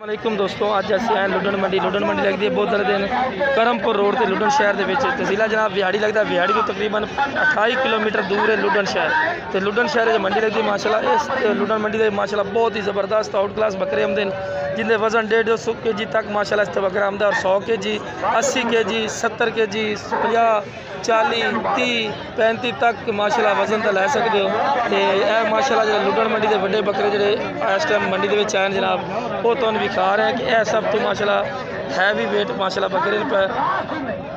वालेकुम दोस्तों, अज अस आए लुडन मंडी लगती है बहुत दिन करमपुर रोड से लुडन शहर के तहसील जनाब बिहाड़ी लगता है। बिहाड़ी तो तकरीबन 28 किलोमीटर दूर है लुडन शहर। तो लुडन शहर मंडी लगती है माशाल्लाह। इस लुडन मंडी के माशाल्लाह बहुत ही ज़बरदस्त आउट क्लास बकरे आमदे जिनके वजन 150 kg तक माशाल्लाह इस बकरा आमदा। और 100 kg 80 kg 70 kg 50 40 30 35 तक माशाल्लाह वजन तो लै सकते हो। तो यह माशाल्लाह जो लुडन मंडी के बड़े बकरे जो इस टाइम मंडी के आए जनाब वो तो दिखा रहे हैं कि यह सब तो माशाल्लाह हैवी वेट माशाल्लाह बकरे पर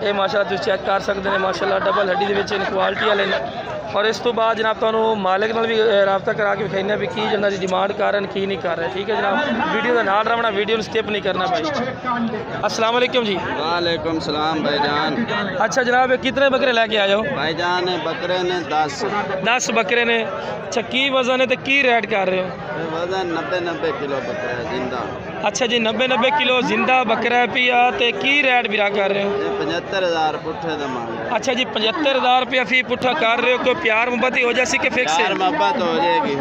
ये माशाल्लाह तुम चेक कर सकते हैं। माशाल्लाह डबल हड्डी के क्वालिटी वाले और इस तो बाद जनाब तो मालिक नाल भी राबता करा के विखाने भी की जिन्होंने डिमांड कर रहे हैं की नहीं कर रहे। ठीक है जनाब, वीडियो का नाल रहना, वीडियो स्किप नहीं करना भाई। अस्सलाम वालेकुम जी। वालेकुम सलाम भाईजान। अच्छा जनाब, कितने बकरे लेके आए हो भाईजान? बकरे ने 10 बकरे ने। अच्छा, की वजन है तो की रेट कर रहे हो? वजन 90 किलो बकरा है जिंदा। अच्छा जी, 90 किलो जिंदा बकरा है पिया। तो की रेट बिरा कर रहे हो? 75,000 पुट्ठे दा मांग। अच्छा जी, 75,000 रुपया फी पुट्ठा कर रहे हो। कोई प्यार मोहब्बत ही हो जासी कि फिक्स है? प्यार मोहब्बत हो जाएगी।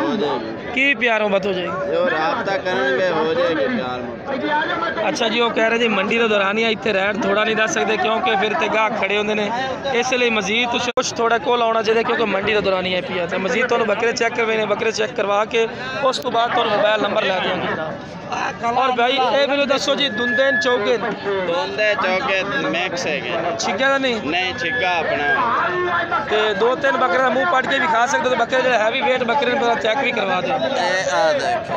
की प्यार मोहब्बत हो जाएगी? जो राबता करेंगे हो जाएगी प्यार मोहब्बत। अच्छा जी, वो कह रहे जी मंडी के दौरान ही इतने रेट थोड़ा नहीं दस सकते क्योंकि फिर तो गाहक खड़े होंगे ने, इसलिए मजीद कुछ थोड़ा कोल आना चाहिए क्योंकि मंडी के दौरान ही आई पिया। तो मजीद तो बकरे चेक करवाने, बकरे चेक करवा के उस तो बाद तो मोबाइल नंबर लै देंगे। और भाई ये भी दसो जी, दुंदे चौके मैक्स है छिग्गा का नहीं छिग्गा अपना। तो 2-3 बकरे का मुँह पट के भी खा सकते हो। तो बकरे जो हैवी वेट बकरे ने चेक भी करवा दे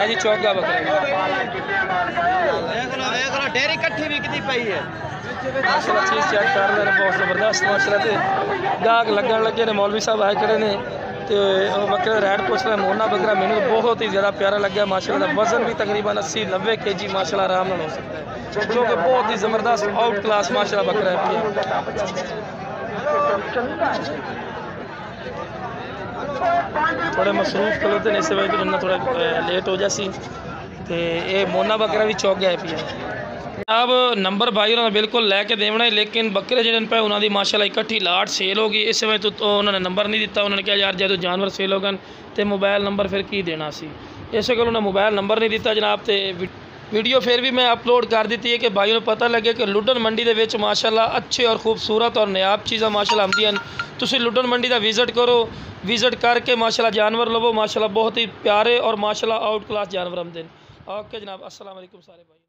जी। चौका बकरा डेरी कट्ठी बिकती पई है माशाल्लाह, चीज़ चेक कर रहे हैं बहुत ज़बरदस्त माशाल्लाह। तो गाहक लगन लगे ने, मौलवी साहब आए खड़े ने तो बकरे रेट पूछ रहे। मोना बकरा मैंने बहुत ही ज़्यादा प्यारा लगे माशाल्लाह। वजन भी तकरीबन 80-90 kg माशाल्लाह आराम हो सकता है क्योंकि बहुत ही ज़बरदस्त आउट क्लास माशाल्लाह बकरा है। थोड़े मसरूफ खलोते ने इस वजह से थोड़ा लेट हो जासी। तो ये मोना बकरा भी चौक गया पिया। अब नंबर भाई उन्होंने बिल्कुल लैके देना है, लेकिन बकरे जो पे उन्होंने माशाल्लाह इकट्ठी लाट सेल होगी। इस वजह तो उन्होंने नंबर नहीं दिता। उन्होंने कहा यार जो जानवर सेल हो गए तो मोबाइल नंबर फिर की देना सी, इस गल उन्होंने मोबाइल नंबर नहीं दिता जनाब। तो वीडियो फिर भी मैं अपलोड कर दी है कि भाई को पता लगे कि लुडन मंडी के माशाल्लाह अच्छे और खूबसूरत और नायाब चीज़ा माशाल्लाह आमदियां। तुसीं लुडन मंडी का विजिट करो, विजिट करके माशाल्लाह जानवर लवो। माशाल्लाह बहुत ही प्यारे और माशाल्लाह आउट क्लास जानवर आमदे। ओके जनाब, अस्सलाम वालेकुम सारे भाई।